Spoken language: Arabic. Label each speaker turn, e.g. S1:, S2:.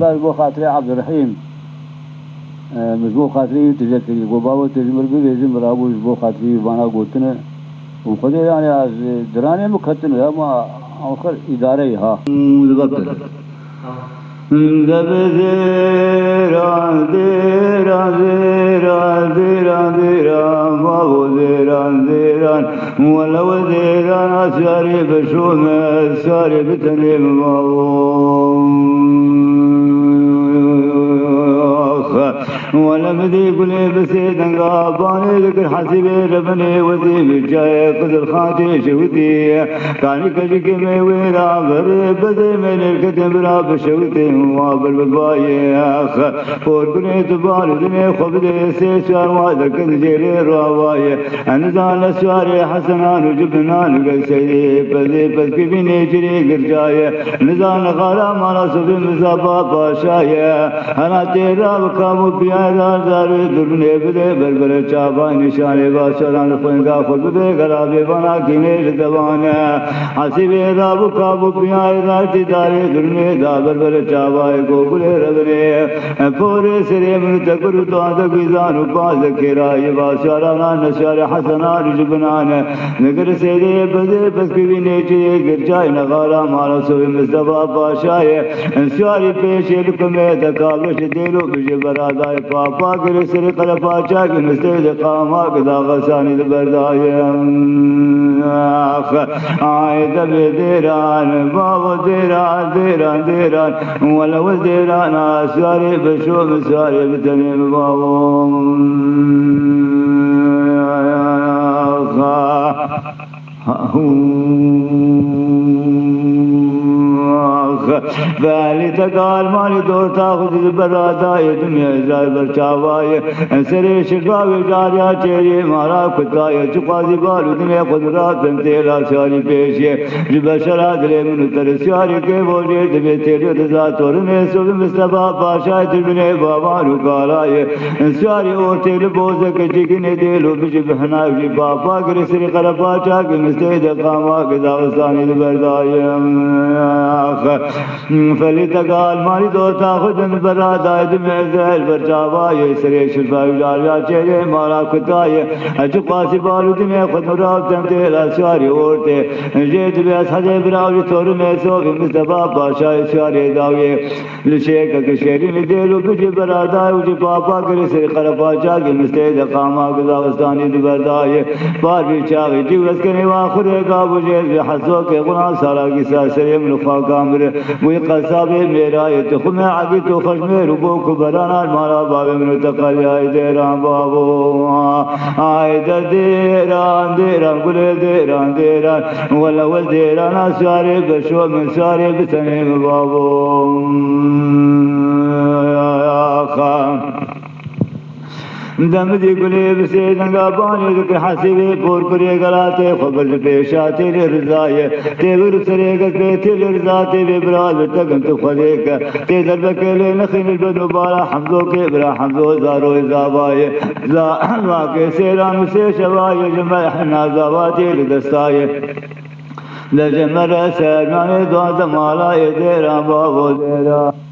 S1: باش بو خاطري عبد الرحيم مش بو خاطري تذكري بو بابا تجمر بيجي مرابو بو خاطري وانا قلتنا وخذ يعني از دراني مكتن يا ما آخر إدارة ها مذبط ديران ديران ديران ديران ديران بابو ديران ديران ولو ديران أساري بشوم أساري بتنيم بابو ولم ذي قلي بسيدن غاباني ذكر حسبي ربني وذي بجاي قدر خاتي شوتي كاني كجك ميويرا بربدي من الكتب راب شوتي وابر بباي اخ فور بني تبال دني خبدي سيشار وادك جيري رواي انزال اسواري حسنان وجبنان قسيدي بذي بذكي بني جري قرجاي نزال غالا مالا صبي مزابا باشاي انا تيرا بكامو بيانا داري درني بده بربر چابا نشانه باشران خوينگا خود بده غرابي بنا كيني دوانا حسبي رابو كابو بيانا داري درني دا بربر چابا گوگل ربني پورے سرے من تکر تو ادگزان پاز کراي باشران نشار حسنان جبنان نگر سيدي بده بس بي نيچي گرجاي نغارا مالا سو مصطفى باشاي انسواري پیش لكم تکالش ديرو بجي براداي پاپا گر سر قل پاچا کی مستید قاما گدا غسانی برداي اخ عايد بديران باب ديران ديران ديران ولو ديران اسواري بشو مسواري بتنيم بابو فعلي تقال مالي دور تاخذ البراداي دنيا زاي برچاواي سري شقاوي جاريا چيري مارا خداي چقازي بالو دنيا قدرات انتلا ساري پیشي جبشرا دل من ترسياري کے بوجي دبي تيري رضا تورنے سو مصطفى باشا تبني بابا رقالاي ساري اور تيل بوز کے جگنے دلو بج بہنا جي بابا گر سري قربا چا کے مستید قاما گدا وساني برداي فلتقال مالي دو تاخذن براداي دمعزل برجاواي سري شفا وجاريا چهره مارا خداي اج قاسي بالو دمع خود مراب تنتل اسواري اورته جيت بس حجي براوي تور میں سو مصطفى باشا اسواري داوي لشيك كشيري مدلو بجي براداي وجي بابا كر سري قربا جا کے مستید قاما گدا وستاني برداي بار بھی چاغي جوس كني واخر کا بجي حسو کے غنا سارا کی ساسري من خاکامر ويقصابي ميرايت خما عقيت خشمير وبوك برانا المالا باب من تقل يا ديران بابو عايد ديران ديران قل ديران ديران ولا وديران اسواري بشو من ساري بتنيم بابو يا خام دم دی گلی بسی دنگا بانی دک حسیبی پور کری گلاتے خبر پیشاتی لرزائے تیور سریگت بیتی لرزاتی ببرال تگن تو خلیک تی در بکلی نخین البدو بارا حمزو کے برا حمزو زارو ازابائے زا کے سیران سے شوائے جمع نازاواتی لدستائے لجمر سیران دوازم آلائی دیران بابو دیران